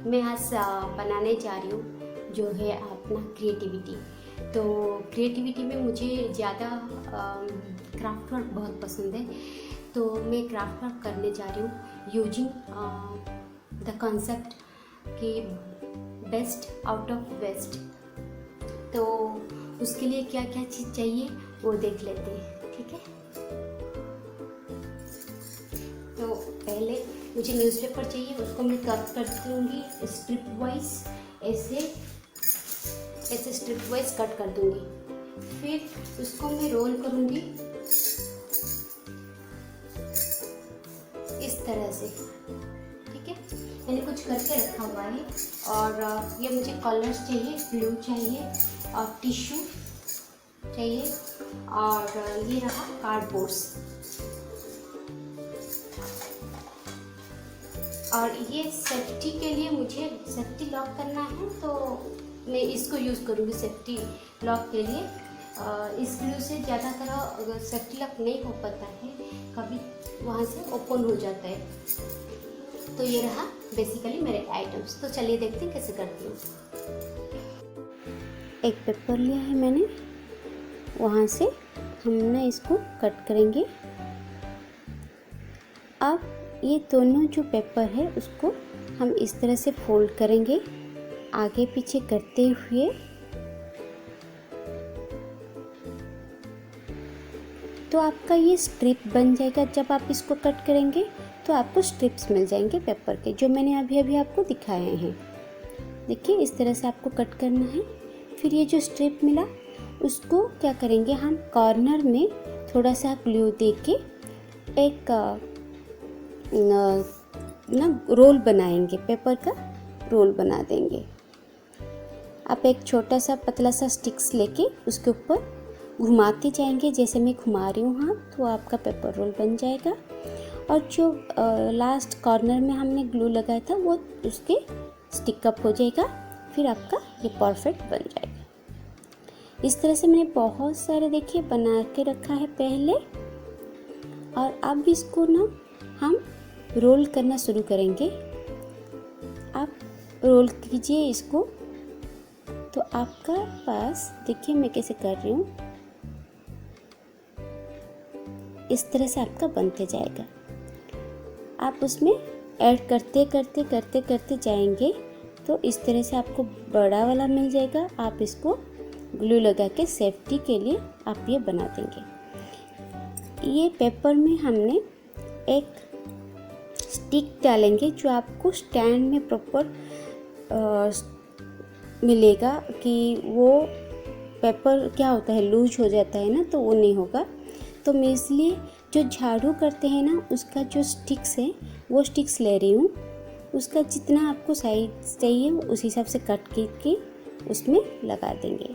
मैं आज बनाने जा रही हूँ जो है अपना क्रिएटिविटी। तो क्रिएटिविटी में मुझे ज़्यादा क्राफ्ट वर्क बहुत पसंद है। तो मैं क्राफ्ट वर्क करने जा रही हूँ यूजिंग द कॉन्सेप्ट कि बेस्ट आउट ऑफ वेस्ट। तो उसके लिए क्या क्या चीज़ चाहिए वो देख लेते हैं, ठीक है। तो पहले मुझे न्यूज़पेपर चाहिए, उसको मैं कट कर दूँगी स्ट्रिप वाइज, ऐसे स्ट्रिप वाइज कट कर दूँगी। फिर उसको मैं रोल करूँगी इस तरह से, ठीक है। मैंने कुछ करके रखा हुआ है और ये मुझे कलर्स चाहिए, ब्लू चाहिए और टिश्यू चाहिए और ये रहा कार्डबोर्ड्स। और ये सेफ्टी के लिए मुझे सेफ्टी लॉक करना है, तो मैं इसको यूज़ करूँगी सेफ्टी लॉक के लिए। इस ग्लू से ज़्यादातर अगर सेफ्टी लॉक नहीं हो पाता है, कभी वहाँ से ओपन हो जाता है। तो ये रहा बेसिकली मेरे आइटम्स। तो चलिए देखते हैं कैसे करती हूँ। एक पेपर लिया है मैंने, वहाँ से हम ना इसको कट करेंगे। अब ये दोनों जो पेपर है उसको हम इस तरह से फोल्ड करेंगे आगे पीछे करते हुए। तो आपका ये स्ट्रिप बन जाएगा। जब आप इसको कट करेंगे तो आपको स्ट्रिप्स मिल जाएंगे पेपर के, जो मैंने अभी आपको दिखाए हैं। देखिए इस तरह से आपको कट करना है। फिर ये जो स्ट्रिप मिला उसको क्या करेंगे, हम कॉर्नर में थोड़ा सा ग्लू दे के एक ना रोल बनाएंगे, पेपर का रोल बना देंगे। आप एक छोटा सा पतला सा स्टिक्स लेके उसके ऊपर घुमाते जाएंगे, जैसे मैं घुमा रही हूँ हाँ, तो आपका पेपर रोल बन जाएगा। और जो लास्ट कॉर्नर में हमने ग्लू लगाया था वो उसके स्टिक अप हो जाएगा। फिर आपका ये परफेक्ट बन जाएगा। इस तरह से मैंने बहुत सारे देखिए बना के रखा है पहले। और अब इसको ना हम रोल करना शुरू करेंगे। आप रोल कीजिए इसको। तो आपका पास देखिए मैं कैसे कर रही हूँ, इस तरह से आपका बनते जाएगा। आप उसमें ऐड करते जाएंगे तो इस तरह से आपको बड़ा वाला मिल जाएगा। आप इसको ग्लू लगा के सेफ्टी के लिए आप ये बना देंगे। ये पेपर में हमने एक स्टिक डालेंगे जो आपको स्टैंड में प्रॉपर मिलेगा, कि वो पेपर क्या होता है लूज हो जाता है ना, तो वो नहीं होगा। तो मैं इसलिए जो झाड़ू करते हैं ना उसका जो स्टिक्स है वो स्टिक्स ले रही हूँ। उसका जितना आपको साइज चाहिए उस हिसाब से कट करके उसमें लगा देंगे।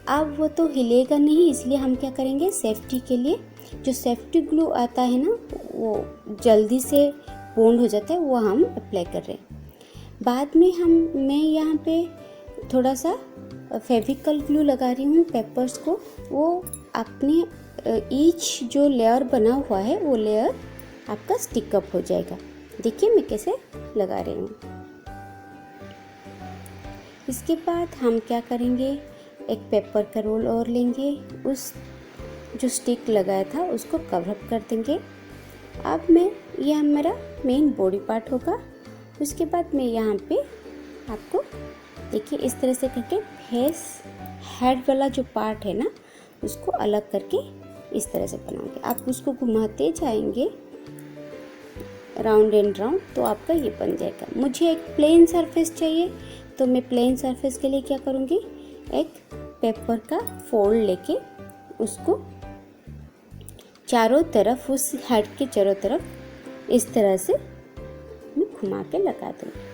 अब वो तो हिलेगा नहीं, इसलिए हम क्या करेंगे, सेफ्टी के लिए जो सेफ्टी ग्लू आता है ना वो जल्दी से बॉन्ड हो जाता है, वो हम अप्लाई कर रहे हैं। बाद में मैं यहाँ पे थोड़ा सा फेविकल ग्लू लगा रही हूँ पेपर्स को। वो अपने ईच जो लेयर बना हुआ है वो लेयर आपका स्टिक अप हो जाएगा। देखिए मैं कैसे लगा रही हूँ। इसके बाद हम क्या करेंगे, एक पेपर का रोल और लेंगे, उस जो स्टिक लगाया था उसको कवर अप कर देंगे। अब यह मेरा मेन बॉडी पार्ट होगा। उसके बाद मैं यहाँ पे आपको देखिए इस तरह से करके फेस हेड वाला जो पार्ट है ना उसको अलग करके इस तरह से बनाएंगे। आप उसको घुमाते जाएंगे राउंड एंड राउंड, तो आपका ये बन जाएगा। मुझे एक प्लेन सरफेस चाहिए, तो मैं प्लेन सरफेस के लिए क्या करूँगी, एक पेपर का फोल्ड लेके उसको चारों तरफ, उस हेड के चारों तरफ इस तरह से मैं घुमा के लगा दूँगी।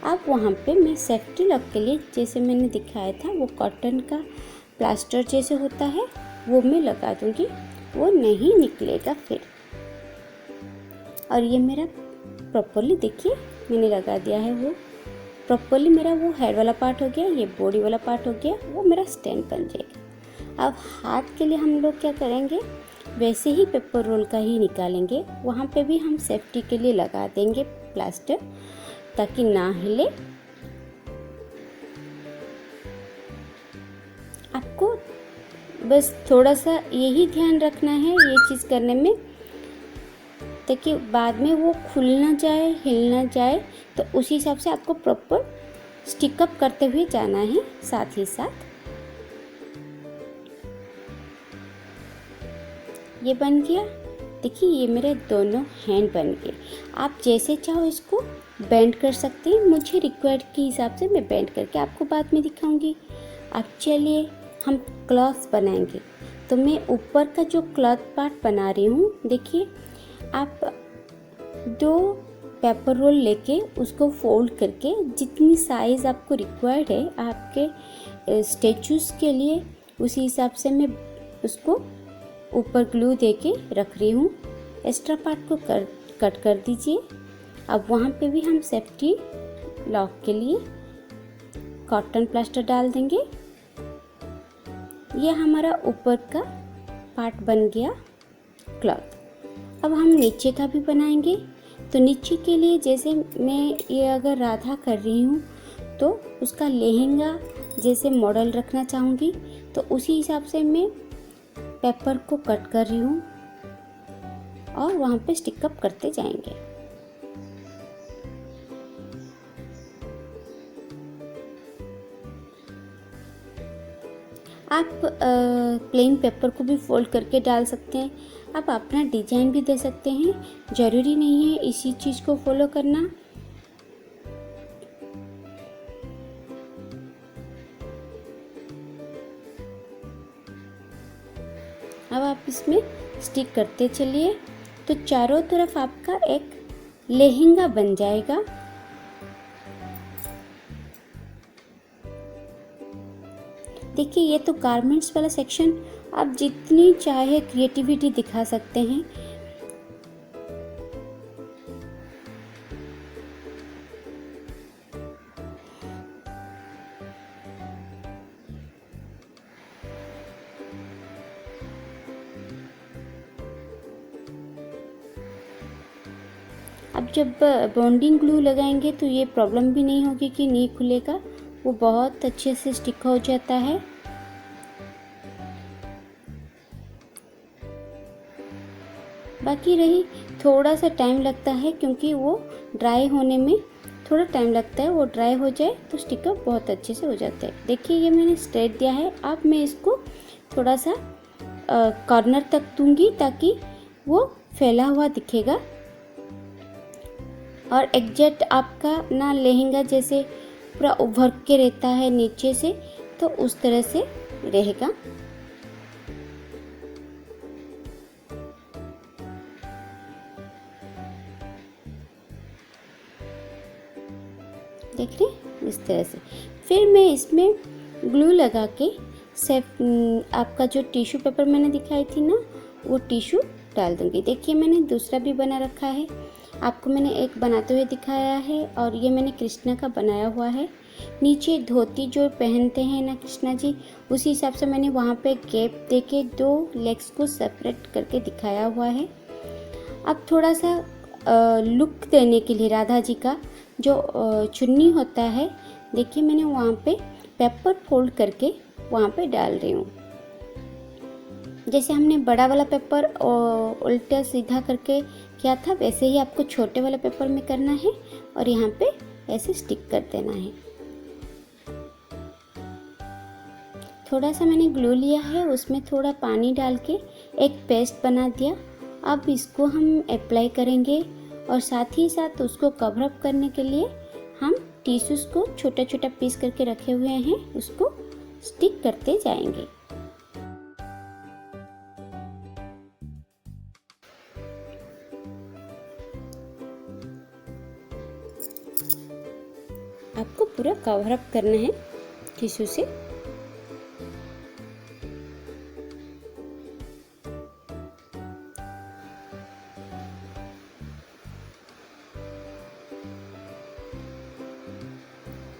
अब वहाँ पे मैं सेफ्टी लॉक के लिए, जैसे मैंने दिखाया था, वो कॉटन का प्लास्टर जैसे होता है वो मैं लगा दूँगी, वो नहीं निकलेगा फिर। और ये मेरा प्रॉपरली देखिए मैंने लगा दिया है, वो प्रॉपरली मेरा वो हेड वाला पार्ट हो गया, ये बॉडी वाला पार्ट हो गया, वो मेरा स्टैंड बन जाएगा। अब हाथ के लिए हम लोग क्या करेंगे, वैसे ही पेपर रोल का ही निकालेंगे, वहाँ पे भी हम सेफ्टी के लिए लगा देंगे प्लास्टर, ताकि ना हिले। आपको बस थोड़ा सा यही ध्यान रखना है ये चीज़ करने में, ताकि बाद में वो खुल ना जाए, हिल ना जाए। तो उसी हिसाब से आपको प्रॉपर स्टिकअप करते हुए जाना है साथ ही साथ। ये बन गया। देखिए ये मेरे दोनों हैंड बन गए। आप जैसे चाहो इसको बेंड कर सकते हैं। मुझे रिक्वायर्ड के हिसाब से मैं बेंड करके आपको बाद में दिखाऊंगी। अब चलिए हम क्लॉथ बनाएंगे। तो मैं ऊपर का जो क्लॉथ पार्ट बना रही हूँ, देखिए आप 2 पेपर रोल लेके उसको फोल्ड करके जितनी साइज़ आपको रिक्वायर्ड है आपके स्टेचूज़ के लिए, उसी हिसाब से मैं उसको ऊपर ग्लू देके रख रही हूँ। एक्स्ट्रा पार्ट को कट कर दीजिए। अब वहाँ पे भी हम सेफ्टी लॉक के लिए कॉटन प्लास्टर डाल देंगे। यह हमारा ऊपर का पार्ट बन गया क्लॉथ। अब हम नीचे का भी बनाएंगे। तो नीचे के लिए जैसे मैं ये अगर राधा कर रही हूँ तो उसका लहंगा जैसे मॉडल रखना चाहूँगी, तो उसी हिसाब से मैं पेपर को कट कर रही हूँ और वहाँ पे स्टिकअप करते जाएंगे। आप प्लेन पेपर को भी फोल्ड करके डाल सकते हैं। आप अपना डिजाइन भी दे सकते हैं, ज़रूरी नहीं है इसी चीज़ को फॉलो करना। अब आप इसमें स्टिक करते चलिए। तो चारों तरफ आपका एक लहंगा बन जाएगा। देखिए ये तो गारमेंट्स वाला सेक्शन, आप जितनी चाहे क्रिएटिविटी दिखा सकते हैं। अब जब बॉन्डिंग ग्लू लगाएंगे तो ये प्रॉब्लम भी नहीं होगी कि नहीं खुलेगा, वो बहुत अच्छे से स्टिक हो जाता है। बाकी रही थोड़ा सा टाइम लगता है, क्योंकि वो ड्राई होने में थोड़ा टाइम लगता है। वो ड्राई हो जाए तो स्टिकअप बहुत अच्छे से हो जाता है। देखिए ये मैंने स्ट्रेट दिया है। अब मैं इसको थोड़ा सा कॉर्नर तक दूंगी ताकि वो फैला हुआ दिखेगा और एग्जैक्ट आपका ना लहंगा जैसे पूरा उभर के रहता है नीचे से, तो उस तरह से रहेगा। देख रहे हैं इस तरह से। फिर मैं इसमें ग्लू लगा के आपका जो टिश्यू पेपर मैंने दिखाई थी ना, वो टिश्यू डाल दूंगी। देखिए मैंने दूसरा भी बना रखा है, आपको मैंने एक बनाते हुए दिखाया है और ये मैंने कृष्णा का बनाया हुआ है। नीचे धोती जो पहनते हैं ना कृष्णा जी, उसी हिसाब से मैंने वहाँ पे गैप देके 2 लेग्स को सेपरेट करके दिखाया हुआ है। अब थोड़ा सा लुक देने के लिए राधा जी का जो चुन्नी होता है, देखिए मैंने वहाँ पे पेपर फोल्ड करके वहाँ पे डाल रही हूँ। जैसे हमने बड़ा वाला पेपर उल्टा सीधा करके किया था, वैसे ही आपको छोटे वाले पेपर में करना है और यहाँ पे ऐसे स्टिक कर देना है। थोड़ा सा मैंने ग्लू लिया है, उसमें थोड़ा पानी डाल के एक पेस्ट बना दिया। अब इसको हम अप्लाई करेंगे और साथ ही साथ उसको कवर अप करने के लिए हम टिश्यूज़ को छोटा छोटा पीस करके रखे हुए हैं, उसको स्टिक करते जाएंगे। आपको पूरा कवर अप करना है टिश्यू से।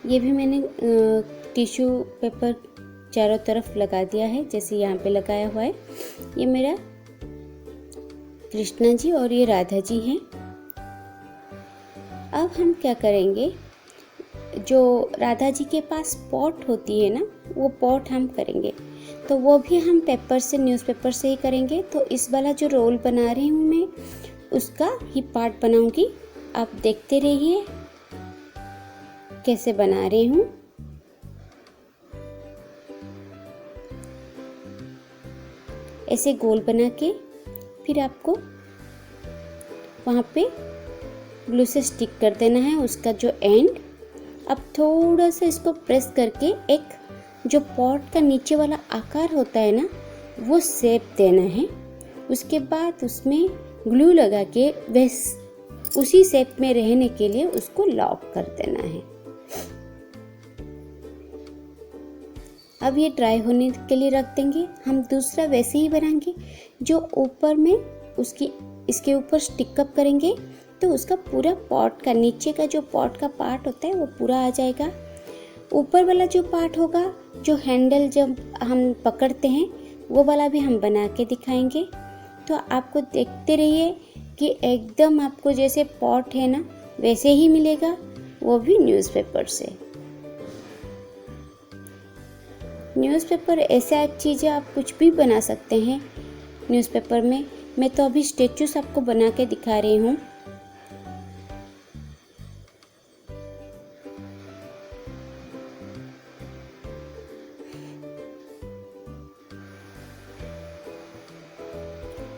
ये भी मैंने टिश्यू पेपर चारों तरफ लगा दिया है, जैसे यहाँ पे लगाया हुआ है। ये मेरा कृष्णा जी और ये राधा जी हैं। अब हम क्या करेंगे, जो राधा जी के पास पॉट होती है ना, वो पॉट हम करेंगे, तो वो भी हम पेपर से, न्यूज़पेपर से ही करेंगे। तो इस वाला जो रोल बना रही हूँ मैं, उसका ही पार्ट बनाऊंगी। आप देखते रहिए कैसे बना रही हूँ। ऐसे गोल बना के फिर आपको वहाँ पे ग्लू से स्टिक कर देना है उसका जो एंड। अब थोड़ा सा इसको प्रेस करके एक जो पॉट का नीचे वाला आकार होता है ना, वो शेप देना है। उसके बाद उसमें ग्लू लगा के उसी शेप में रहने के लिए उसको लॉक कर देना है। अब ये ड्राई होने के लिए रख देंगे। हम दूसरा वैसे ही बनाएंगे, जो ऊपर में इसके ऊपर स्टिकअप करेंगे तो उसका पूरा पॉट का नीचे का जो पॉट का पार्ट होता है वो पूरा आ जाएगा। ऊपर वाला जो पार्ट होगा, जो हैंडल जब हम पकड़ते हैं, वो वाला भी हम बना के दिखाएंगे। तो आपको देखते रहिए कि एकदम आपको जैसे पॉट है ना वैसे ही मिलेगा, वो भी न्यूज़पेपर से। न्यूज़पेपर ऐसा एक चीज़ है, आप कुछ भी बना सकते हैं न्यूज़पेपर में। मैं तो अभी स्टेचूस आपको बना के दिखा रही हूँ।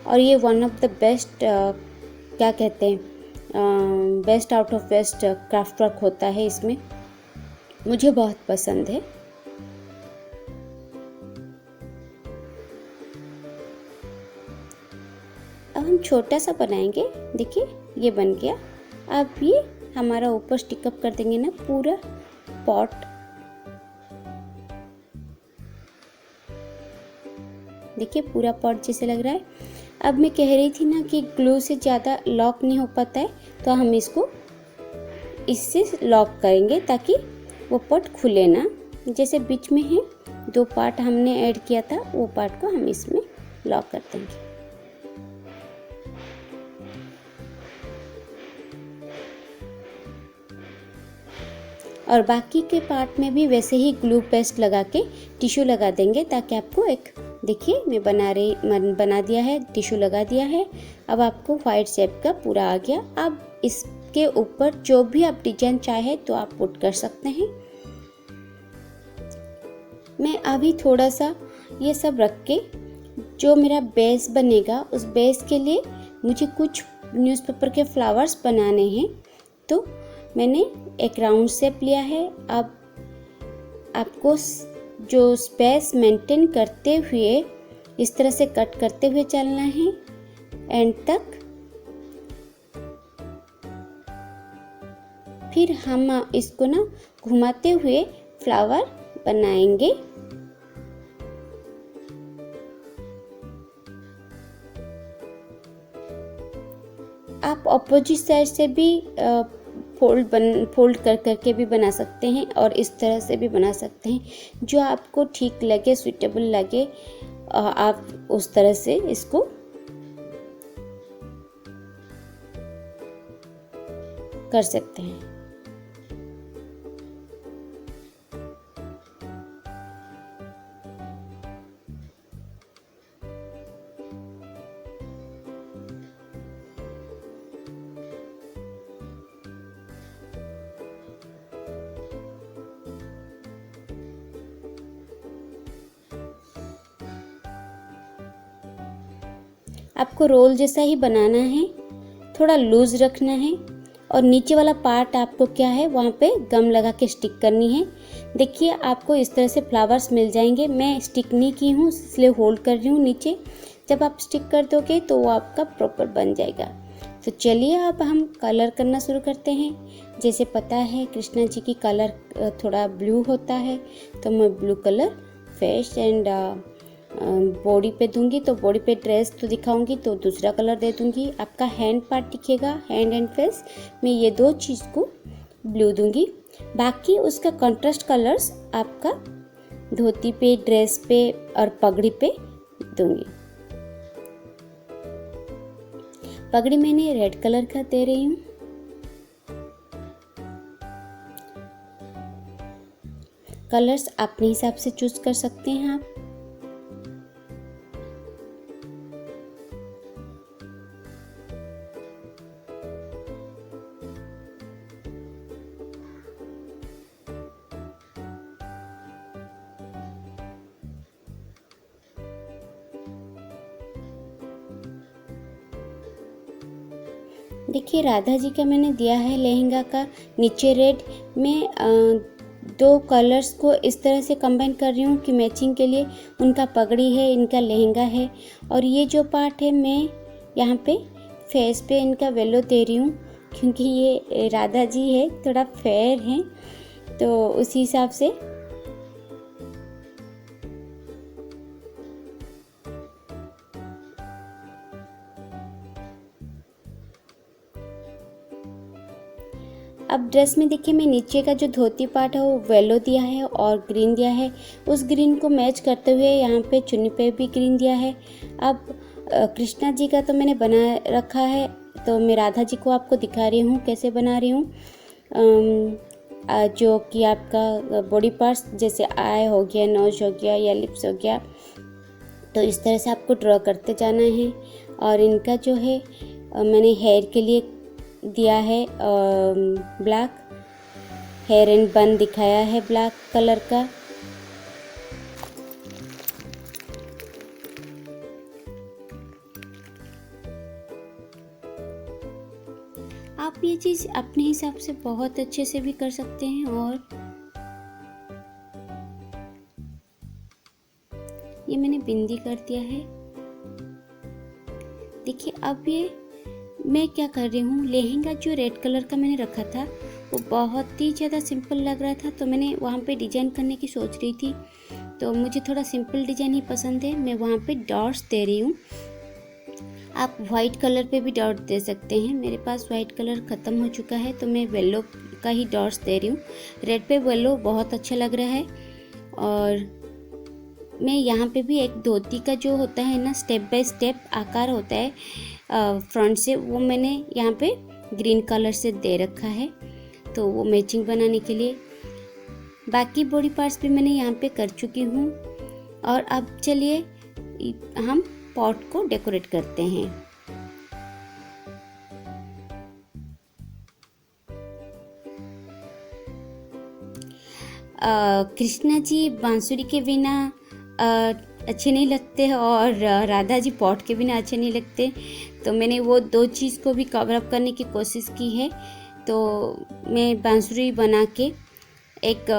और ये वन ऑफ द बेस्ट क्या कहते हैं, best out of best craft work होता है इसमें, मुझे बहुत पसंद है। अब हम छोटा सा बनाएंगे। देखिए ये बन गया। अब ये हमारा ऊपर स्टिकअप कर देंगे ना पूरा पॉट। देखिए पूरा पॉट जैसे लग रहा है। अब मैं कह रही थी ना कि ग्लू से ज़्यादा लॉक नहीं हो पाता है, तो हम इसको इससे लॉक करेंगे ताकि वो पॉट खुले ना। जैसे बीच में है 2 पार्ट हमने ऐड किया था, वो पार्ट को हम इसमें लॉक कर देंगे। और बाकी के पार्ट में भी वैसे ही ग्लू पेस्ट लगा के टिश्यू लगा देंगे, ताकि आपको एक, देखिए मैं बना दिया है, टिश्यू लगा दिया है। अब आपको वाइट शेप का पूरा आ गया। अब इसके ऊपर जो भी आप डिजाइन चाहे तो आप पुट कर सकते हैं। मैं अभी थोड़ा सा ये सब रख के जो मेरा बेस बनेगा, उस बेस के लिए मुझे कुछ न्यूज़पेपर के फ्लावर्स बनाने हैं। तो मैंने एक राउंड शेप लिया है। अब आपको जो स्पेस मेंटेन करते हुए इस तरह से कट करते हुए चलना है एंड तक। फिर हम इसको ना घुमाते हुए फ्लावर बनाएंगे। आप अपोजिट साइड से भी फोल्ड कर करके भी बना सकते हैं और इस तरह से भी बना सकते हैं, जो आपको ठीक लगे, सुटेबल लगे, आप उस तरह से इसको कर सकते हैं। आपको रोल जैसा ही बनाना है, थोड़ा लूज रखना है और नीचे वाला पार्ट आपको क्या है वहाँ पे गम लगा के स्टिक करनी है। देखिए आपको इस तरह से फ्लावर्स मिल जाएंगे। मैं स्टिक नहीं की हूँ इसलिए होल्ड कर रही हूँ नीचे। जब आप स्टिक कर दोगे तो वो आपका प्रॉपर बन जाएगा। तो चलिए अब हम कलर करना शुरू करते हैं। जैसे पता है कृष्णा जी की कलर थोड़ा ब्लू होता है, तो मैं blue colour face and body पे दूंगी। तो बॉडी पे ड्रेस तो दिखाऊंगी तो दूसरा कलर दे दूंगी। आपका हैंड पार्ट दिखेगा, हैंड एंड फेस में ये 2 चीज़ को ब्लू दूंगी। बाकी उसका कंट्रास्ट कलर्स आपका धोती पे, ड्रेस पे और पगड़ी पे दूंगी। पगड़ी मैंने रेड कलर का दे रही हूँ। कलर्स अपने हिसाब से चूज कर सकते हैं आप। देखिए राधा जी का मैंने दिया है लहंगा का नीचे रेड। मैं दो कलर्स को इस तरह से कंबाइन कर रही हूँ कि मैचिंग के लिए। उनका पगड़ी है, इनका लहंगा है, और ये जो पार्ट है मैं यहाँ पे फेस पे इनका येलो दे रही हूँ क्योंकि ये राधा जी है, थोड़ा फेयर हैं, तो उसी हिसाब से। अब ड्रेस में देखिए मैं नीचे का जो धोती पार्ट है वो येलो दिया है और ग्रीन दिया है। उस ग्रीन को मैच करते हुए यहाँ पे चुन्नी पे भी ग्रीन दिया है। अब कृष्णा जी का तो मैंने बना रखा है, तो मैं राधा जी को आपको दिखा रही हूँ कैसे बना रही हूँ। जो कि आपका बॉडी पार्ट्स जैसे आई हो गया, नोज हो गया या लिप्स हो गया, तो इस तरह से आपको ड्रॉ करते जाना है। और इनका जो है मैंने हेयर के लिए दिया है ब्लैक, हेयर एंड बन दिखाया है ब्लैक कलर का। आप ये चीज़ अपने हिसाब से बहुत अच्छे से भी कर सकते हैं। और ये मैंने बिंदी कर दिया है। देखिए अब ये मैं क्या कर रही हूँ, लहंगा जो रेड कलर का मैंने रखा था वो बहुत ही ज़्यादा सिंपल लग रहा था, तो मैंने वहाँ पे डिजाइन करने की सोच रही थी। तो मुझे थोड़ा सिंपल डिजाइन ही पसंद है, मैं वहाँ पे डॉट्स दे रही हूँ। आप वाइट कलर पे भी डॉट दे सकते हैं। मेरे पास वाइट कलर ख़त्म हो चुका है तो मैं येलो का ही डॉट्स दे रही हूँ। रेड पे येलो बहुत अच्छा लग रहा है। और मैं यहाँ पे भी एक धोती का जो होता है ना, स्टेप बाय स्टेप आकार होता है फ्रंट से, वो मैंने यहाँ पे ग्रीन कलर से दे रखा है, तो वो मैचिंग बनाने के लिए। बाकी बॉडी पार्ट्स भी मैंने यहाँ पे कर चुकी हूँ। और अब चलिए हम पॉट को डेकोरेट करते हैं। कृष्णा जी बांसुरी के बिना अच्छे नहीं लगते और राधा जी पॉट के बिना अच्छे नहीं लगते, तो मैंने वो दो चीज़ को भी कवर अप करने की कोशिश की है। तो मैं बांसुरी बना के एक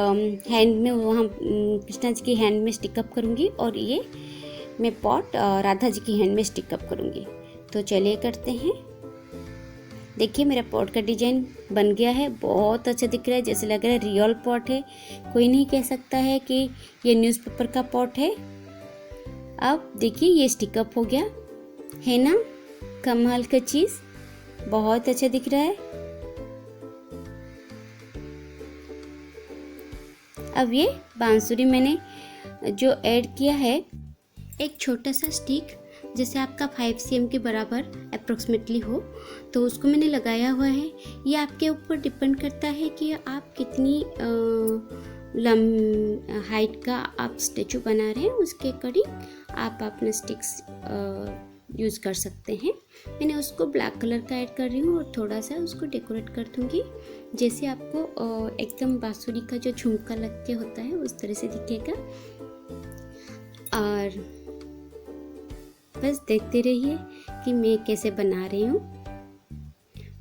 हैंड में वहाँ कृष्णा जी की हैंड में स्टिकअप करूँगी और ये मैं पॉट राधा जी की हैंड में स्टिकअप करूँगी। तो चलिए करते हैं। देखिए मेरा पॉट का डिजाइन बन गया है, बहुत अच्छा दिख रहा है, जैसे लग रहा है रियल पॉट है। कोई नहीं कह सकता है कि ये न्यूज़पेपर का पॉट है। अब देखिए ये स्टिकअप हो गया है ना, कमाल का चीज़, बहुत अच्छा दिख रहा है। अब ये बांसुरी मैंने जो ऐड किया है, एक छोटा सा स्टिक जैसे आपका 5 cm के बराबर अप्रोक्सीमेटली हो, तो उसको मैंने लगाया हुआ है। ये आपके ऊपर डिपेंड करता है कि आप कितनी हाइट का आप स्टैचू बना रहे हैं, उसके अकॉर्डिंग आप अपना स्टिक्स यूज़ कर सकते हैं। मैंने उसको ब्लैक कलर का ऐड कर रही हूँ और थोड़ा सा उसको डेकोरेट कर दूँगी, जैसे आपको एकदम बांसुरी का जो झुमका लग के होता है उस तरह से दिखेगा। और बस देखते रहिए कि मैं कैसे बना रही हूँ,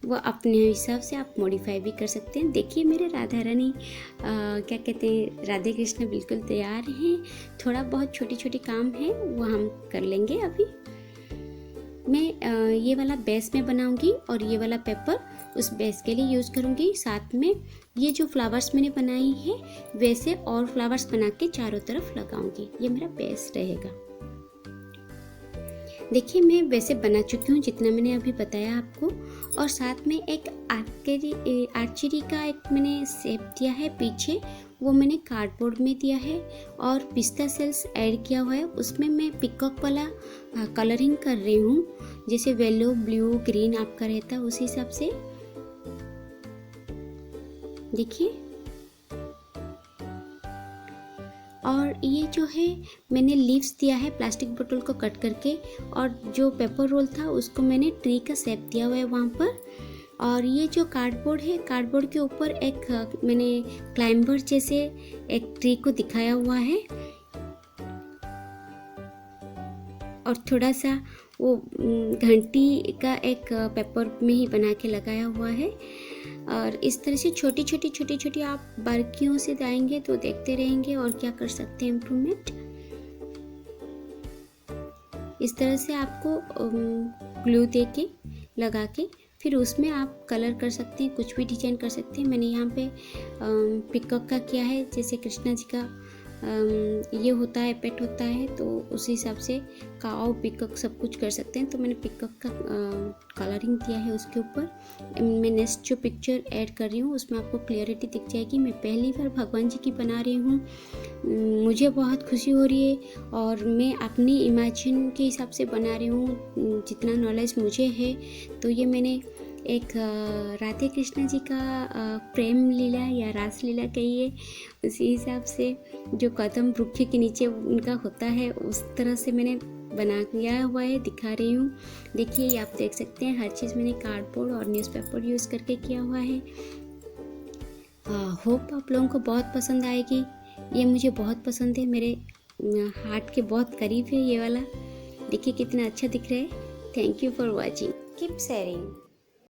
वो अपने हिसाब से आप मॉडिफाई भी कर सकते हैं। देखिए मेरे राधा रानी क्या कहते हैं, राधे कृष्ण बिल्कुल तैयार हैं। थोड़ा बहुत छोटी छोटी काम है वो हम कर लेंगे। अभी मैं ये वाला बेस में बनाऊंगी और ये वाला पेपर उस बेस के लिए यूज़ करूंगी। साथ में ये जो फ्लावर्स मैंने बनाई है वैसे और फ्लावर्स बना के चारों तरफ लगाऊंगी, ये मेरा बेस रहेगा। देखिए मैं वैसे बना चुकी हूँ जितना मैंने अभी बताया आपको। और साथ में एक आर्चरी का एक मैंने शेप दिया है पीछे, वो मैंने कार्डबोर्ड में दिया है और पिस्ता सेल्स ऐड किया हुआ है। उसमें मैं पिकॉक वाला कलरिंग कर रही हूँ, जैसे येलो ब्लू ग्रीन आपका रहता है उस हिसाब से। देखिए और ये जो है मैंने लीव्स दिया है प्लास्टिक बोतल को कट करके, और जो पेपर रोल था उसको मैंने ट्री का शेप दिया हुआ है वहाँ पर। और ये जो कार्डबोर्ड है, कार्डबोर्ड के ऊपर एक मैंने क्लाइंबर जैसे एक ट्री को दिखाया हुआ है, और थोड़ा सा वो घंटी का एक पेपर में ही बना के लगाया हुआ है। और इस तरह से छोटी छोटी आप बारीकियों से जाएंगे तो देखते रहेंगे और क्या कर सकते हैं इम्प्रूवमेंट। इस तरह से आपको ग्लू दे के लगा के फिर उसमें आप कलर कर सकते हैं, कुछ भी डिजाइन कर सकते हैं। मैंने यहाँ पे पिकॉक का किया है, जैसे कृष्णा जी का ये होता है, पेट होता है, तो उस हिसाब से काऊ पिकॉक सब कुछ कर सकते हैं। तो मैंने पिकॉक का कलरिंग दिया है उसके ऊपर। मैं नेक्स्ट जो पिक्चर ऐड कर रही हूँ उसमें आपको क्लियरिटी दिख जाएगी। मैं पहली बार भगवान जी की बना रही हूँ, मुझे बहुत खुशी हो रही है और मैं अपनी इमेजिन के हिसाब से बना रही हूँ जितना नॉलेज मुझे है। तो ये मैंने एक राधे कृष्ण जी का प्रेम लीला या रास लीला कहिए, उसी हिसाब से जो कदम वृक्ष के नीचे उनका होता है उस तरह से मैंने बना दिया हुआ है, दिखा रही हूँ। देखिए आप देख सकते हैं हर चीज़ मैंने कार्डबोर्ड और न्यूज़पेपर यूज़ करके किया हुआ है। होप आप लोगों को बहुत पसंद आएगी। ये मुझे बहुत पसंद है, मेरे हार्ट के बहुत करीब है ये वाला। देखिए कितना अच्छा दिख रहा है। Thank you for watching, keep sharing.